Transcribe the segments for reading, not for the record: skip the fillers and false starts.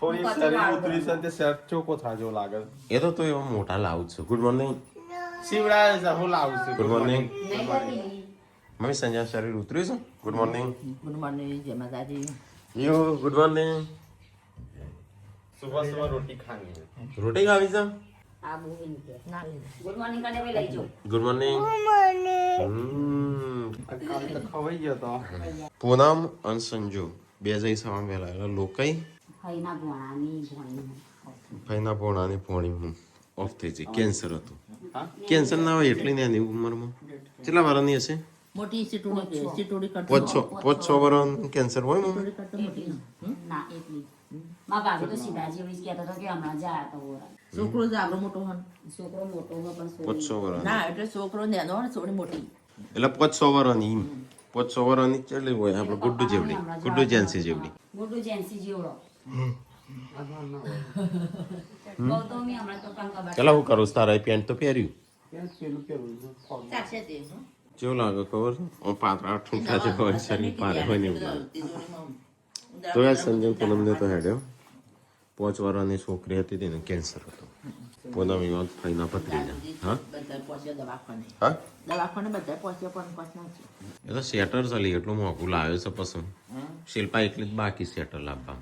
થોડી શરીર ઉતરી છે તે શર્ટ ચોકો થાજો લાગે એ તો એવો મોટા લાવું છું ગુડ મોર્નિંગ શિવરાજ છે હું લાવું છું ગુડ મોર્નિંગ મમ્મી સંજય શરીર ઉતર્યું છે ગુડ મોર્નિંગ ગુડ મોર્નિંગ જય માતાજી યુ ગુડ મોર્નિંગ સુબહ સુબહ રોટી ખાની રોટી ખાવી છે આ બુવિન કે ના લે ગુડ મોર્નિંગ કાને વે લઈ જો ગુડ મોર્નિંગ કાલ તો ખવાઈ ગયો તો પૂનમ અને સંજુ બે જઈ સવા વેલા લોકઈ ફઈના ભોણાની ભોણી ભાઈના પોણાની પોણી ઓફ થઈ જાય કેન્સર હતું કેન્સર ના હોય એટલી નાની ઉંમરમાં કેટલા વારની હશે મોટી સિટોડી કરતો પોચ છ વર્ષ કેન્સર હોય ને કરતો મોટી ના એટલી માં ભાભી તો સીધા જેવી કહેતો હતો કે હમણાં જા તો છોકરો જાગરો મોટો હન છોકરો મોટો હો પણ પોચ છ વર્ષ ના એટલે છોકરો નેનો ને છોકરી મોટી એટલે પોચ છ વર્ષની પોચ છ વર્ષની ચાલી હોય આપણે ગુડ્ડુ જેવડી ગુડ્ડુ જેન્સી જેવડી મોટું જેન્સી જેવડો ગૌતમી હમણાં તો કંકા ચાલો હું કરું તારા પેન્ટ તો પહેર્યું ચાલશે તે કેવું લાગે ખબર છે પાતળા ઠૂંઠા જે હોય શરીર પારે હોય ને એવું લાગે તો યાર સંજય પૂનમને તો હેડ્યો 5 વર્ષની છોકરી હતી તેને કેન્સર હતું પૂનમ એવા ફઈના પથરીના હા બધા પહોંચ્યો દવાખાને હા દવાખાને બધા પહોંચ્યો પણ પહોંચના છે એ તો સેટર ચાલી એટલું મોંઘું લાવ્યો છે પસંદ શિલ્પા એટલી જ બાકી સેટર લાવવા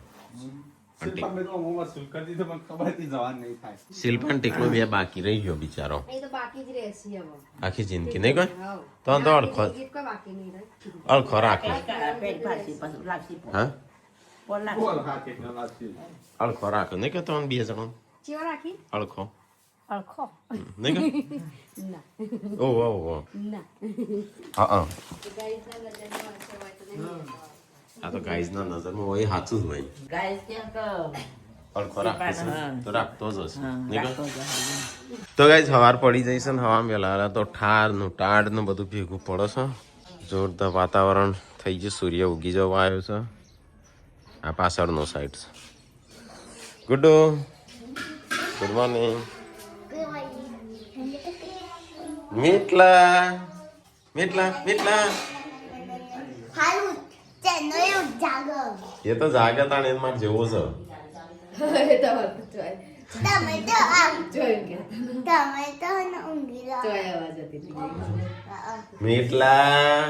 શિલ્પા મેં તો હું વસૂલ કરી દીધો પણ ખબર હતી જવાન નહીં થાય શિલ્પાને ટેકલો બે બાકી રહી ગયો બિચારો એ તો બાકી જ રહેશે હવે આખી જિંદગી નહીં કોઈ તો અડખો કોઈ બાકી નહીં રહે અડખો રાખે પેટ ભાસી પછી લાગી હા પોલ બોલ હા કેટલા લાગશે અડખો રાખે નહીં કે તમને બે જણો ચેવા રાખી અડખો અળખો નહીં કે ના ઓ ઓ ઓ ના હા હા ગાઈઝના નજરમાં અસર હોય તો નહીં આ તો ગાઈઝના નજરમાં હોય સાચું જ હોય ગાઈસ કે અડખો રાખે છે તો રાખતો જ હશે નહીં કે તો ગાઈઝ હવાર પડી જઈશે ને હવા વેલા તો ઠારનું ટાઢનું બધું ભેગું પડે છે જોરદાર વાતાવરણ થઈ ગયું સૂર્ય ઉગી જવા આવ્યો છે આ પાછળનો સાઈડ છે ગુડ મોર્નિંગ મીટલા મીટલા મીટલા હાલું તેનો એવું જાગો એ તો જાગે તાણ એ માર જેવો છે તમે તો આમ જોયું કે તમે તો ઊંઘી લો આવાજ હતી મીટલા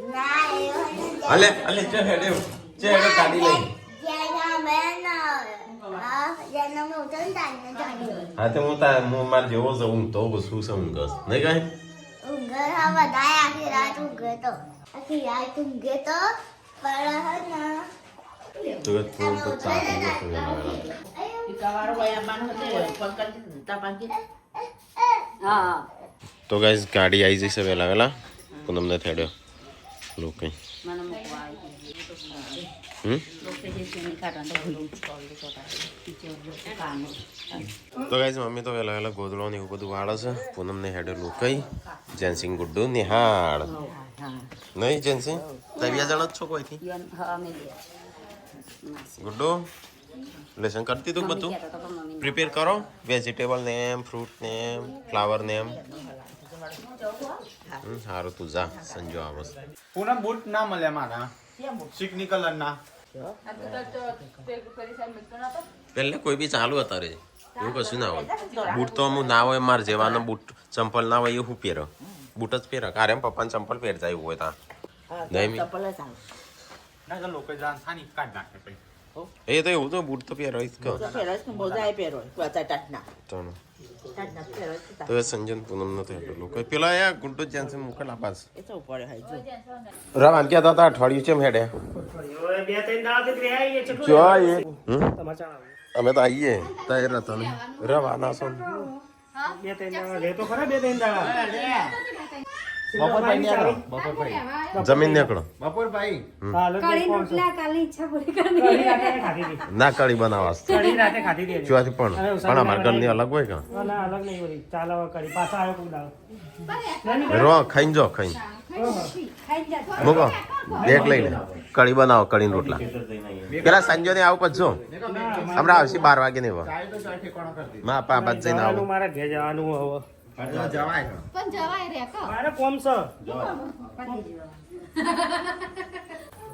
ના એવું અલે અલે ચે હેડે ગાડી લઈ જેના બેન જેના મોટો તાને જાણી હા તો હું માર જેવો છે ઊંઘતો બસું છે ઊંઘસ નહીં કાંઈ ઊંઘ હા બધા આખી રાત ઊંઘે તો આખી રાત ઊંઘે તો પણ તો તું તો ચા પીને કવારો વયા માન હોતે ફોન કરી તાપાંકી હા તો ગાઈસ ગાડી આવી જશે વહેલા વહેલા પૂનમને થેડ્યો લોકો મને મૂકવા તો ગાઈસ મમ્મી તો વહેલા વહેલા ગોદડો ને એવું બધું વાળે છે પૂનમને હેડે લોકઈ જેન્સિંગ ગુડ્ડુ નિહાળ નહીં જેન્સિંગ તવિયા જણ જ છો કોઈથી ગુડ્ડુ લેસન કરતી તું બધું પ્રિપેર કરો vegetable name fruit name flower name સારું તું જા સંજો આવસ પૂનમ બૂટ ના મળ્યા મારા ચીકની કલર ના પહેલે કોઈ બી ચાલુ હતા રે એવું કશું ના હોય બૂટ તો અમુક ના હોય માર જેવાનો બૂટ ચંપલ ના હોય એવું પહેરો બૂટ જ પહેરો કારે પપ્પાને ચંપલ પહેરતા એવું હોય તા નહીં ના તો લોકો જાન થાની કાઢ નાખે પછી એ તો એવું તો બૂટ તો પહેરો જ કહો તો સંજન પૂનમ નથી એટલું લોકો પેલા યા ગુડ્ડુ જેન્સન મોકલા પાસ રવાન ક્યાં હતા અઠવાડિયું છે હેડે અમે તો આવીએ તૈયાર હતા ને રવાના છો બપોર ભાઈ નીકળો બપોર ભાઈ જમીન નીકળો બપોર ભાઈ ના કઢી બનાવવા ચોથી પણ અમારા ઘરની અલગ હોય કા રો ખાઈને જો ખાઈ મૂકો ડેક લઈ લે કઢી બનાવો કઢી રોટલા પેલા સંજો ને આવું પછી હમણાં આવશે 12 વાગે ને માં પાપા જઈને આવું મારે ઘેર જવાનું હવે જવાય પણ જવાય રે કો મારે કોમ છે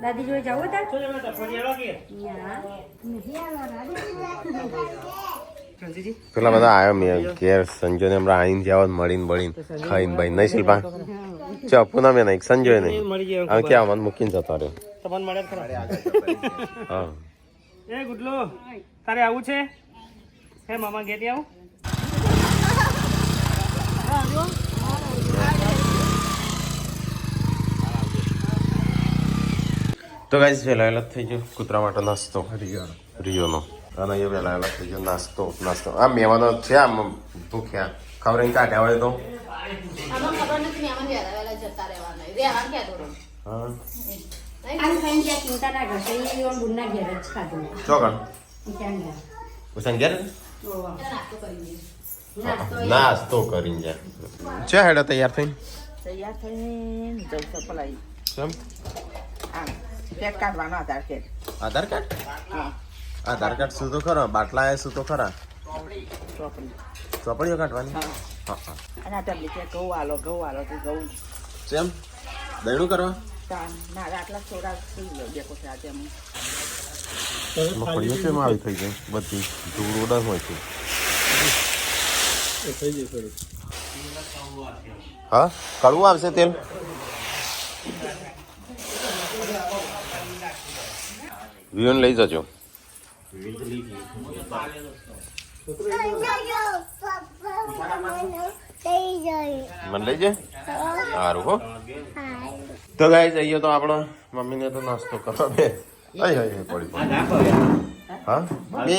દાદી જોડે જવું હતા પેલા બધા આવ્યો મેં ઘેર સંજય ને હમણાં આઈને જવા મળીને બળીને ખાઈને ભાઈ નહીં શિલ્પા ચા પૂના મેં નહીં સંજય નહીં આમ ક્યાં મને મૂકીને જતો રહ્યો હા એ ગુડલો તારે આવું છે હે મામા ઘેર આવું તો ગાઈસ વહેલા વહેલા થઈ ગયો કૂતરા માટે નાસ્તો રિયોનો અને એ વહેલા વહેલા થઈ ગયો નાસ્તો આ મહેમાનો છે આમ ભૂખ્યા ખબર કાઢ્યા હોય તો નાસ્તો કરીને જાય છે હેડા તૈયાર થઈને આધાર કાર્ડ શું તો ખરા બાટલા શું તો ખરા ચોપડીઓ કાઢવાની કેમ દયણું કરવા મગફળીઓ કેમ આવી થઈ ગઈ બધી ધૂળ ઉડર હોય છે હા કડવું આવશે તેલ વિયોન લઈ જજો મને લઈ જાય સારું હો તો ગાઈ જઈએ તો આપણો મમ્મીને તો નાસ્તો કરવા બે પડી હા બે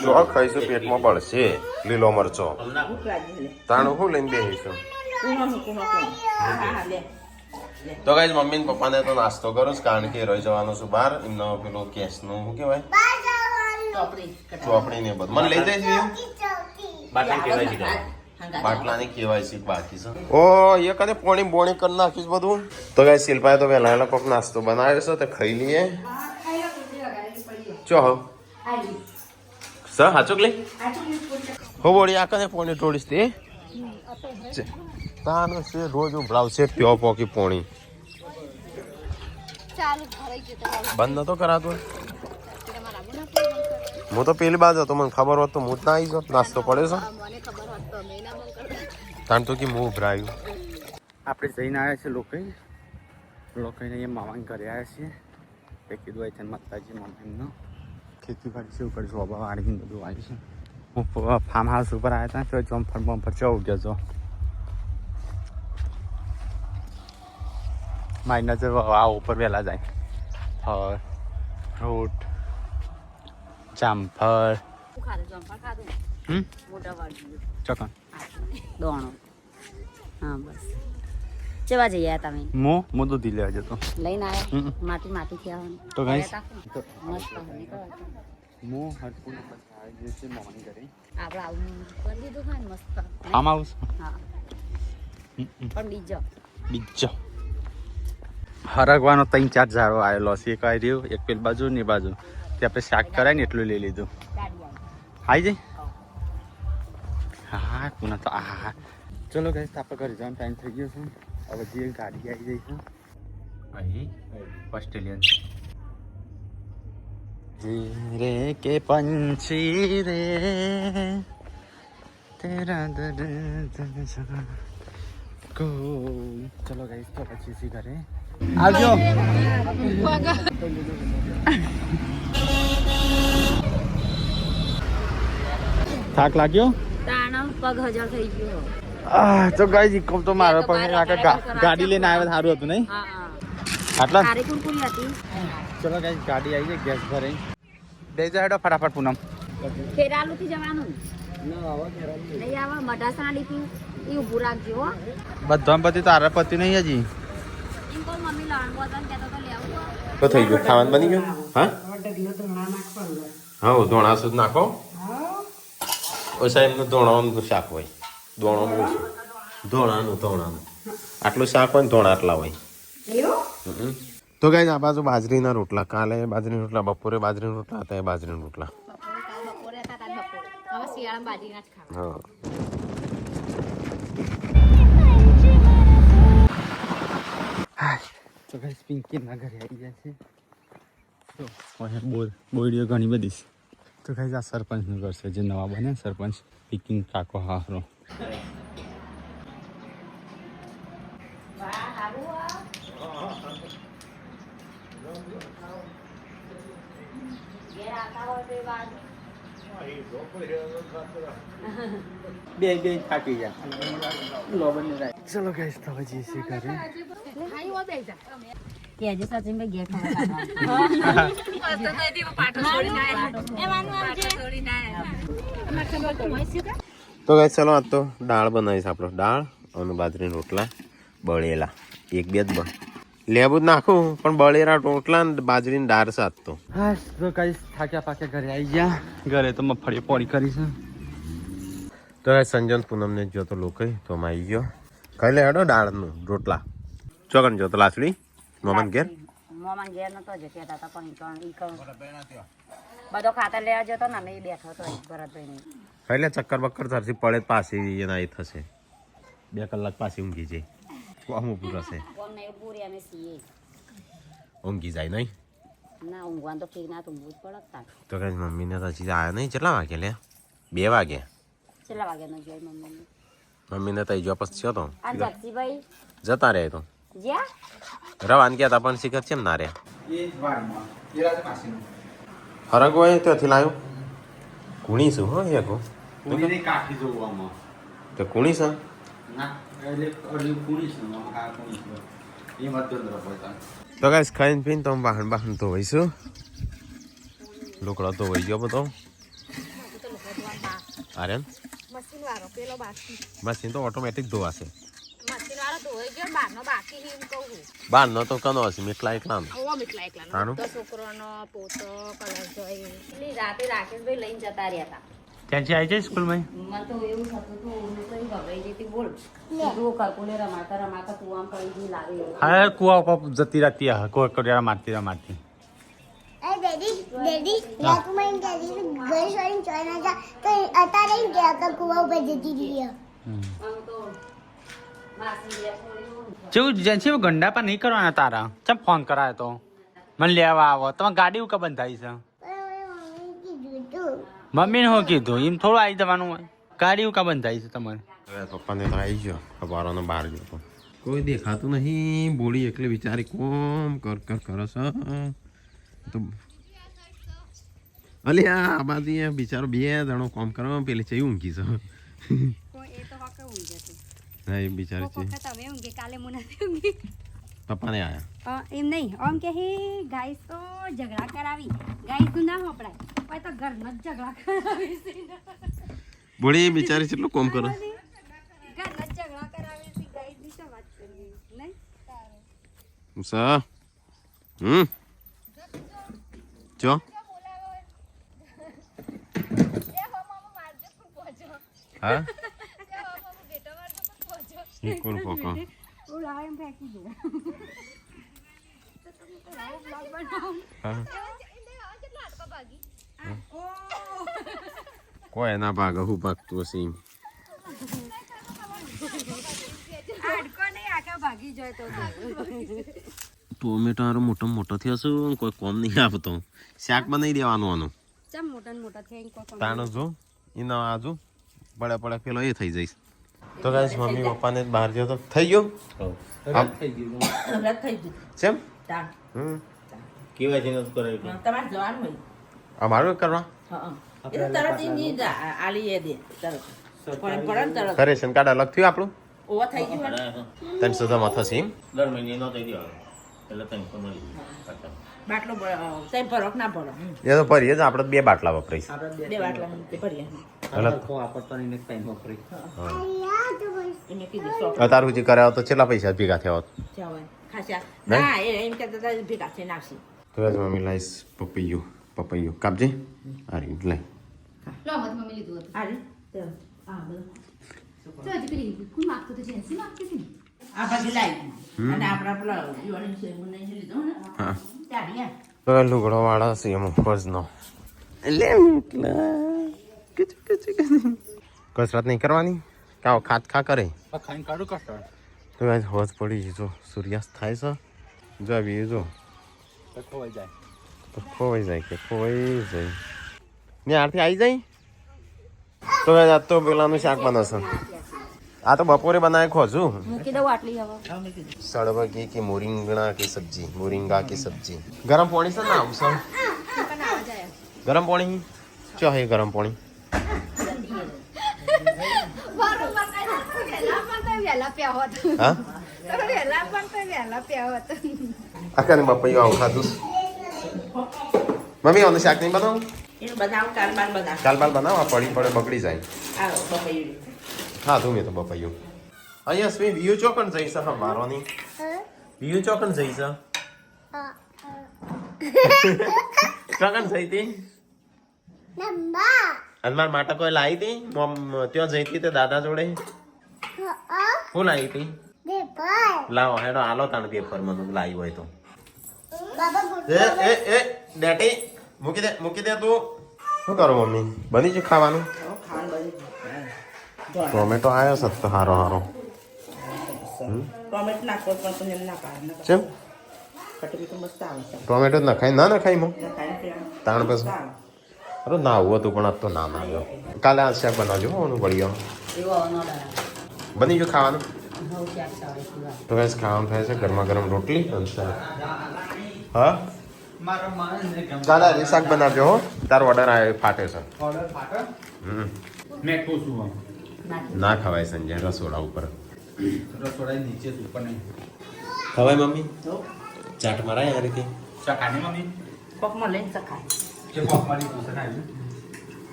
ચો ખાઈશું પેટમાં પડશે લીલો મરચો તાણું શું લઈને બેસીશું તો ગાઈ મમ્મી ને પપ્પાને તો નાસ્તો કરો કારણ કે રહી જવાનું છું બહાર એમનો પેલો કેસ નું શું કહેવાય ચોપડી ને બધું મને લઈ જાય બાટલાની કેવાયસી બાકી છે ઓ એ કદે પોણી બોણી કરી નાખીશ બધું તો ગાઈ શિલ્પાએ તો વહેલા વહેલા કોક નાસ્તો બનાવ્યો છે તો ખાઈ લઈએ ચો હો સર હાચુક લઈ હો બોડી આ કદે પોણી ઢોળીશ તે તાનો છે રોજ ઉભળાવશે પ્યો પોકી પોણી બંધ નતો કરાતો હું તો પેલી બાજુ હતો મને ખબર હોત તો હું જ ના આવી જાત નાસ્તો પડે છે તાણ તો કે હું ઉભરાયું આપણે જઈને આવ્યા છે લોકોને અહીંયા મામાને ઘરે આવ્યા છીએ એ કીધું હોય છે માતાજી મમ્મીનો ખેતીવાડી શું કરીશું બાબા વાળીને બધું આવ્યું છે હું ફાર્મ હાઉસ ઉપર આવ્યા હતા તો જમ્ફર બમ્ફર ચૌ ગયો છો મારી નજર આ ઉપર વહેલા જાય ફળ ફ્રૂટ જામફળ ચોકન દોણો હા બસ કેવા જઈએ તમે હું દૂધી લેવા જતો લઈને આવ્યા માટી થયા તો ગાઈસ મસ્ત હું હરપુર આવી છે મમ્મી ઘરે આપણે આવું કરી દીધું ખાય મસ્ત આમ આવું હા પણ બીજો હરગવાનો 3-4 ઝાડો આવેલો છે એક આવી રહ્યું એક પેલી બાજુ ને બાજુ તે આપણે શાક કરાય ને એટલું લઈ લીધું આવી જાય હા કોના તો હા ચલો ગાઈસ આપણે ઘરે જવાનો ટાઈમ થઈ ગયો છે હવે જે ગાડી આવી જઈ છે અહીં ઓસ્ટ્રેલિયન રે કે પંછી રે તેરા કો ચલો ગાઈસ તો પછી સી ઘરે આવજો થાક લાગ્યો પગ હજાર થઈ ગયો તો ગાઈસ ઇકોમ તો મારો પગ ગાડી લઈને આવ્યા સારું હતું નહીં આટલા ચલો ગાઈસ ગાડી આવી જાય ગેસ ભરાઈ દઈ જાય ફટાફટ પૂનમ ખેરાલુ થી જવાનું નહીં આવા મઢાસણા ડીપી એ ઊભું રાખજો હો બધા પતિ તારા પતિ નહીં હજી મમ્મી લાણ બોતલ કહેતો તો લેવું તો થઈ ગયું ખાવાનું બની ગયું હા હા ધોણા સુધ નાખો ઓછા એમનું ધોણાનું શાક હોય ધોણાનું આટલું શાક હોય ને ધોણા આટલા હોય તો ગાઈસ આ બાજુ બાજરીના રોટલા કાલે બાજરીના રોટલા બપોરે બાજરીના રોટલા હતા બાજરીના રોટલા હા તો ગાઈસ પિંકીના ઘરે આવી ગયા છે તો બોડીઓ ઘણી બધી છે તો ગાઈસ આ સરપંચનું ઘર છે જે નવા બને સરપંચ પિંકી કાકો હારો બે થાકી ગયા ચલો ગાઈસ તો હવે જઈએ છીએ ઘરે કેજે સચિનભાઈ ઘેર તો ગાઈસ ચલો આજ તો દાળ બનાવીશ આપણો દાળ અને બાજરીના રોટલા બળેલા એક બે જ લેબુ જ નાખું પણ બળેલા રોટલા ને બાજરીની દાળ સાત તો હા તો ગાઈસ થાક્યા પાક્યા ઘરે આવી ગયા ઘરે તો મગફળી પોળી કરી છે તો ગાઈસ સંજન પૂનમને જો તો લોકો તો માં આવી ગયો ખાઈ લે હેડો દાળનું રોટલા ચોકન જો તો લાસડી મોમન ઘેર નતો જ કહેતા હતા પણ બધો ખાતર લેવા જતો ને અમે બેઠો હતો ભરતભાઈ ખાઈ લે ચક્કર બક્કર થશે પડે પાછી એના એ થશે 2 કલાક પાછી ઊંઘી જાય કોમ પૂરો છે ઊંઘી જાય નહીં ના ઊંઘવાનું તો ઠીક ના તો ઊંઘવું જ પડે તો કઈ મમ્મીને તો હજી આવ્યા નહીં કેટલા વાગે લે 2 વાગે કેટલા વાગ્યા ન જોઈ મમ્મી મમ્મીને તો જો પછી થયો તો આ જગસીભાઈ જતા રહે તો જ્યાં રવાન ગયા તા પણ શીખર કેમ ના રે હરગ હોય ત્યાંથી લાવ્યો કુણી શું હો એક કાઠી જોવામાં તો કુણી છે ના એટલે કુણી છે આ કુણી છે એ મતચંદ્ર પડતા તો ગાઈસ ખાઈને પીને તો વાહન ધોઈશું લોકડો ધોવાઈ ગયો બધો અરે મશીન વાળો પેલો બાકી મશીન તો ઓટોમેટિક ધોવાશે મશીન વાળો ધોઈ ગયો બારનો બાકી હિમ કહું બારનો તો કનો હશે મીઠલા એકલા ઓવા મીઠલા એકલા તો છોકરોનો પોતો કલર જોઈ એટલે રાતે રાકેશભાઈ લઈને જતા રહ્યા હતા ત્યાંથી આવી જાય સ્કૂલમાં મને તો એવું થતું હતું હું તો ગભરાઈ જતી બોલ તું કલ્કુલે રમાતા કુવામાં પડી ગઈ લાગે હા કુવા ઉપર જતી રહેતી કોઈ કરિયારા મારતી ડેડી તું મને ડેડી ઘર છોડીને ચોઈ ના જા તો અત્યારે ગયા તો કુવા ઉપર જતી રહી જેવું ગંડા પર નહીં કરવાના તારા ચમ ફોન કરાય તો મને લેવા આવો તમે ગાડી ઉકા બંધાઈ છે મમ્મીને શું કીધું એમ થોડું આવી જવાનું હોય ગાડી ઉકા બંધાઈ છે તમારે પપ્પાને તો આવી ગયો ખબરનો બહાર ગયો તો કોઈ દેખાતું નહીં બોલી એકલી વિચારી કોમ કર કરે છે તો અલે આ બાજુ બિચારો 2 જણો કામ કરવા પેલી છે ઊંઘી છે હા એ બિચારી છે પપ્પાને આયા એમ નહીં આમ કે ગાઈસ તો ઝઘડા કરાવી ગાઈસ નું ના હોપડાય પણ તો ઘરનો જ ઝઘડા કરાવી છે બોલી બિચારી કેટલું કામ કરે ઘરનો જ ઝઘડા કરાવી છે ગાઈસ ની તો વાત કરી નહીં સા જો હા એ કોણ પોકો ઉડાવ એમ ફેંકી દે કોઈ ના ભાગ હું ભાગતું હશે એમ આડકો નહીં આખા ભાગી જાય તો ટોમેટો હારો મોટો થયો છું કોઈ કોમ નહીં આપતો શાક બનાવી દેવાનું આનું ચમ મોટા થઈ કોઈ તાણો જો એનો આજુ પડે પેલો એ થઈ જઈશ તો ગાઈસ મમ્મી પપ્પાને બહાર ગયો તો થઈ ગયો થઈ ગયું કેમ કેવાય છે તમારે જવાનું હોય અમારું કરવા તરત આલી દે તરત રેશન કાર્ડ અલગ થયું આપણું ઓવા થઈ ગયું 300 માં થશે એમ દર મહિને નો થઈ ગયો એટલે તને મળી બાટલો તઈ ભરક ના ભરો એ તો ભરીએ જ આપણે 2 બાટલા વપરાઈશ આપણે 2 બાટલા તે ભરીએ અત્યાર સુધી કર્યા તો કેટલા પૈસા ભેગા થયા હોત ના એમ કે ભેગા છે નાખી તો આજ મમ્મી લાઈશ પપૈયું કાપજે આ રીત લઈ લો મત મમ્મી લીધું હતું આલી તો હજી પેલી કોણ માગતું તો જેન્સી માગતી હતી આ ભાગી લાવી અને આપણા પેલા યુવાની છે મને લીધો ને હા ચાલી તો લુગડો વાળા છે એમ ફર્સ્ટનો લે કસરત નહીં કરવાની ખા કરે ખાઈને કાઢું કસ્ટર્ડ તો આજ હોજ પડી જો સૂર્યાસ્ત થાય છે જો આવી જો તો ખોવાઈ જાય. તો ખોવાઈ જાય કે ખોવાઈ જાય ને આરથી આવી જાય તો આ તો પેલાનું શાક બનાવશે આ તો બપોરે બનાવે ખોજું મૂકી દઉં આટલી હવે સળવગી કે મોરિંગણા की सब्जी मोरिंगा की सब्जी गरम पानी से ना आવું સર गरम पानी क्या है गरम पानी હા આકાને બપૈયો આવું ખાધું મમ્મી ઓનું શાક નહીં બનાવું કાલ બાલ બનાવો પડી પડે બગડી જાય હા તું મેં તો બપૈયો અહીંયા સ્મી વ્યૂ ચોકન જઈશ મારોની વ્યૂ ચોકન જઈશ ચોકન જઈ હતી નંબા અને મારા માટે કોઈ લાવી હતી ત્યાં જઈ હતી તે દાદા જોડે શું લાવી હતી પેપર લાવો હેડો હાલો તાણ પેપર મને લાવી હોય તો બાબા એ ડેટી મૂકી દે તું શું કરો મમ્મી બની છે ખાવાનું ટોમેટો આવ્યો સત્તો હારો હારો ટોમેટો નાખો પણ તમે એમ ના પાડે ચેમ કટકી તો મસ્ત આવે છે ટોમેટો જ નખાય ના નખાય મો ખાઈને તાણ પછી અરે ના આવું હતું પણ આજ તો ના આવ્યો કાલે આ શાક બનાવજો હોનું બળિયો એવો ન ડરા બની ગયું ખાવાનું હું શાક સાવડે પીવા તો ગાઈસ ખાવાનું થાય છે ગરમા ગરમ રોટલી અને શાક હા મારા માણસને ગમે. કાલે હજી શાક બનાવજો હો તારો ઓર્ડર આવ્યો ફાટે છે ઓર્ડર ફાટે હમ મેં કહું છું આમ. ના ખવાય સંજય રસોડા ઉપર રસોડા નીચે જ ઉપર નહીં ખવાય મમ્મી ચાટ મરાય આ રીતે ચકાની મમ્મી કોકમાં લઈને ચખાય જે કોક મારી પૂછે ના આવ્યું.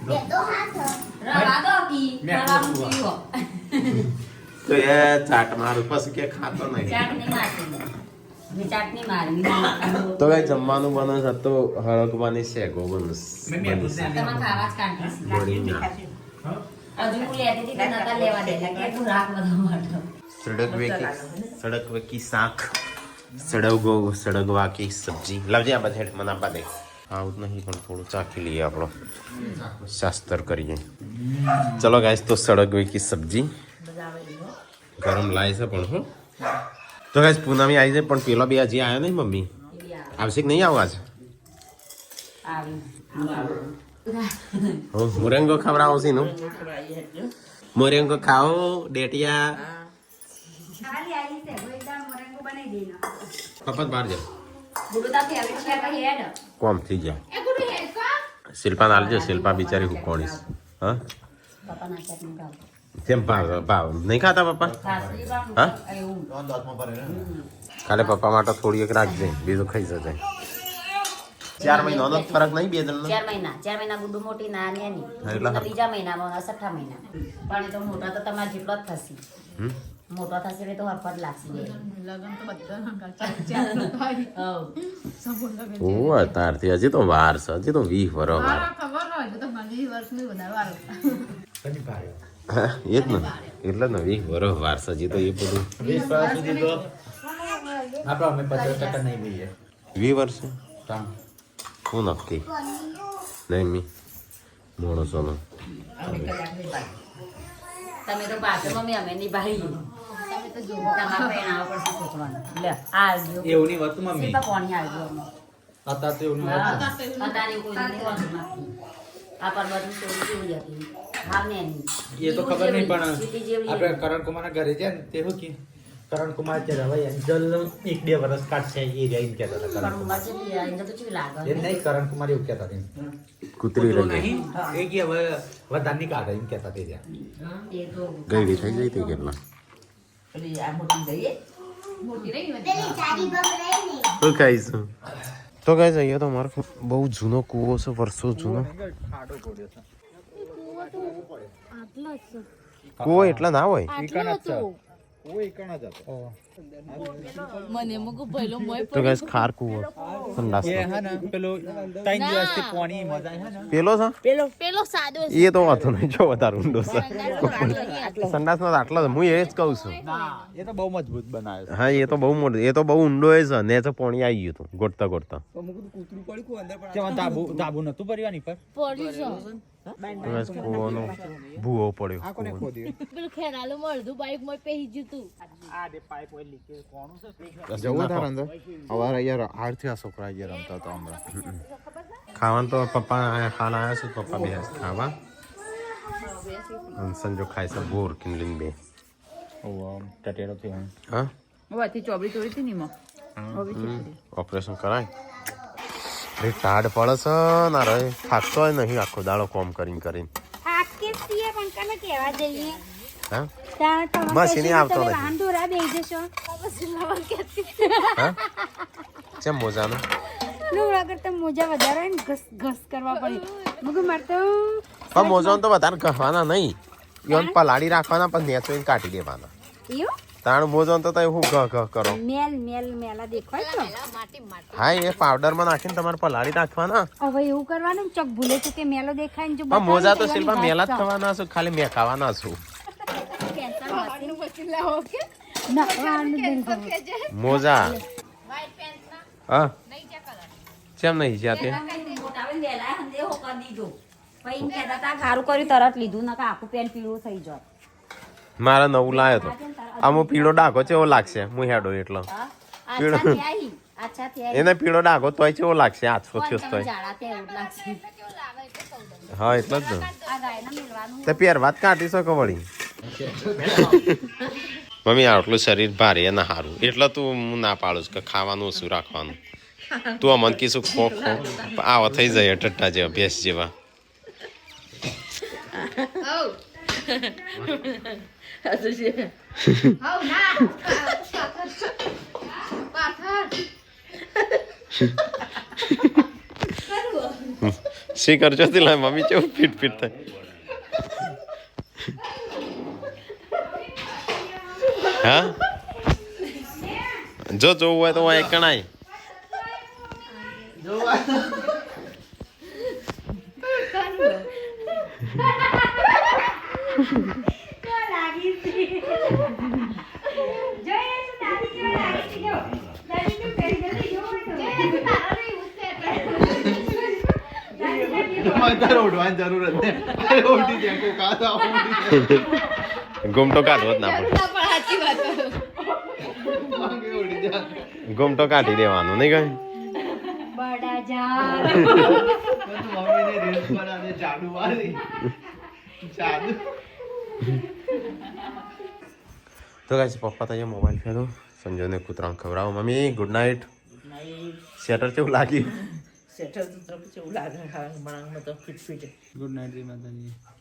એ તો હાથ રવા દો કી મેં ખાવાનું પૂછું પીવો તો એ ચાટ મારું પછી કે ખાતો નહીં ચાટ નહીં મારતી મેં ચાટ નહીં મારી તો કઈ જમવાનું બને છે તો હળકવાની શેકો બનસ મેં પૂછ્યા તમે ખાવા જ કાઢી હજુ હું લેતી હતી તો નતા લેવા દેતા કે તું રાખ બધા માટે સડકવે કી શાક સડગવા કી સબ્જી લાવજે આ બધા મને આપવા દે આવું જ નહીં પણ થોડું ચાખી લઈએ આપણો શાસ્ત્ર કરીએ ચલો ગાઈસ તો સડગવે કી સબ્જી ગરમ લાય છે પણ હું તો ગાઈસ પૂનમી આવી જાય પણ પેલો બે હજી આવ્યો નહીં મમ્મી આવશે કે નહીં આવો આજે આવી મોરેંગો ખવડાવો છે નું મોરેંગો ખાઓ ડેટિયા ખાલી આવી છે એકદમ મરંગો બનાવી દેનો પપ્પા બહાર જાઓ ગુડુ તા ફેવરેટ છે કઈ હેડ કોમ થઈ જાય એ ગુડુ હેડ કો શિલ્પા નાલજો શિલ્પા બિચારી હુકોણીશ હા પપ્પા ના ચાટ નહીં ખાવ કેમ ભાવ નહીં ખાતા પપ્પા સાસરી બાપ હા? એવું કાલે પપ્પા માટે થોડી એક રાખજે બીજું ખાઈ જશે 4 મહિનાનો ફરક નહીં બે જણ 4 મહિના ગુડુ મોટી નાની હા, એની એટલે હા. ત્રીજા મહિનામાં અને છઠ્ઠા મહિના પણ એ તો મોટા તો તમારા જેટલો જ થશે મોટો થશે એટલે તો હરપટ લાગશે ઓ તારથી હજી તો વાર છે હજી તો 20 વર્ષ વાર હા, એ જ ને એટલે જ ને 20 વર્ષ વાર છે હજી તો એ બધું 20 વર્ષ સુધી તો આપણે અમે 50% નહીં લઈએ 20 વર્ષ કામ શું નક્કી નહીં મી માણસોનો તમે તો પાછળ મમ્મી અમે નિભાઈ તમારા પહેણાવ પડશે છોકરાને લે આવજો એવું નહીં હોતું મમ્મી સીધા પાણી આવજો અમે અત્યારે તો એવું નહીં હોતું. અત્યારે કોઈ નથી હોતું નથી. આ પર્વતની સ્ટોરી કેવી હતી હાવ ને એની એ તો ખબર નહીં પણ સીટી જેવી આપણે કરણ કુમારના ઘરે છે ને તે શું કે કરણ કુમાર કે હવે એન્જલ 1-2 વર્ષ કાઢશે એ જઈને કહેતા હતા પણ કરણ ઉંમર છે એને તો કેવી લાગે એ નહીં કરણ કુમાર એવું કહેતા હતા કૂતરી રહી ગઈ એ કે હવે વધારની કાઢે એમ કહેતા તે ત્યાં એ તો ગઈ થઈ ગઈ હતી કેટલા પેલી આ મોટી જઈએ પેલી ચારી બકરાઈ નહીં શું ખાઈશું તો ગાઈસ અહીંયા તો મારો બહુ જૂનો કૂવો છે વર્ષો જૂનો કૂવો એટલા ના હોય તો ગાઈસ ખાર કૂવો સંડાસ પેલો 3 દિવસથી પાણી મજા હે ને પેલો છે પેલો સાદો એ તો વાતો નહીં જો વધારે ઊંડો છે સંડાસ નો આટલો છે હું એ જ કહું છું એ તો બહુ મજબૂત બનાવ્યો હા એ તો બહુ મોટું એ તો બહુ ઊંડો છે ને તો પાણી આવી ગયું હતું ગોટતા ગોટતા છે તાબુ નતું ભર્યા ની પર પડી છે તો guys, કૂવાનો ભૂવો પડ્યો પેલું ખેરાલું મળતું બાઈક માં પહેરી જતું આ દે પાઇપ ઓઇલ લીકેજ કોણું છે જવું તાર અંદર અવાર યાર આરથી આ છોકરા યાર રમતા હતા હમણાં ખાવાનું તો પપ્પા અહીંયા ખાના આવ્યા છે પપ્પા બે ખાવા અને સંજો ખાય છે બોર કિનલિંગ બે ટટેડો થયો હા વાથી ચોબડી તોડી હતી ની ઓપરેશન કરાય અરે ટાઢ પડે છે ના રે થાકતો હોય નહીં આખો દાડો કોમ કરીને કરીને થાકે છીએ પણ કને કહેવા જઈએ હા ત્યાં તમારે મશીને આવતો નથી. વાહન દોરા બેસી જશો હા કેમ મોજાનું લુગડા કરતા મોજા વધારે હોય ને ઘસ ઘસ કરવા પડે મુકે મારતો પણ મોજાનું તો વધારે કહેવાના નહીં યોન પલાળી રાખવાના પણ નેચોઈને કાઢી દેવાના એવું તાણ મોજાનું તો તમે હું ઘ કરો મેલ મેલ મેલા દેખાય તો હા એ પાવડરમાં નાખીને તમારે પલાળી રાખવાના હવે એવું કરવાનું ચોક ભૂલે છે કે મેલો દેખાય ને જો પણ મોજા તો બતાવી શિલ્પા મેલા જ થવાના છું ખાલી મેં ખાવાના છું નખવાનું બેન મોજા હા કેમ નહીં જાતે મોટા આવે ને વહેલા હંધે હો કરી દીધું પછી એમ કહેતા હતા સારું કર્યું તરત લીધું નકા આખું પેન પીળું થઈ જાય મારા નવું લાયો તો આમ પીળો ડાઘો ચેવો લાગશે હું હેડો એટલો આછા થી આવી આછા થી આવી એને પીળો ડાઘો તોય ચેવો લાગશે આછો થયો તોય જાડા ત્યાં એવું લાગશે હા એટલે જ ને આ ગાયના મેળવાનું તે પેર વાત કાઢી શકો વળી મમ્મી આટલું શરીર ભારે ના સારું એટલે તું હું ના પાડું છું કે ખાવાનું ઓછું રાખવાનું તું અમન કીશું ખો ખો આવા થઈ જાય ટટ્ટા જેવા ભેંસ જેવા શી કરજો લા મમ્મી કેવું ફીટ ફીટ થાય હા જો જોવું હોય તો હું એક કણાય ગુમટો કાઢવો જ ના પડે ગુમટો કાઢી દેવાનું નહીં કઈ બડા જા તો ગાઈસ પપ્પા તો મોબાઈલ ફેરો સંજોને કૂતરાને ખવડાવો મમ્મી ગુડ નાઇટ શેટર કેવું લાગ્યું સેટર તો કેવું લાગે હા મણાંગમાં તો ફીટ ફીટ ગુડ નાઇટ જી માતાજી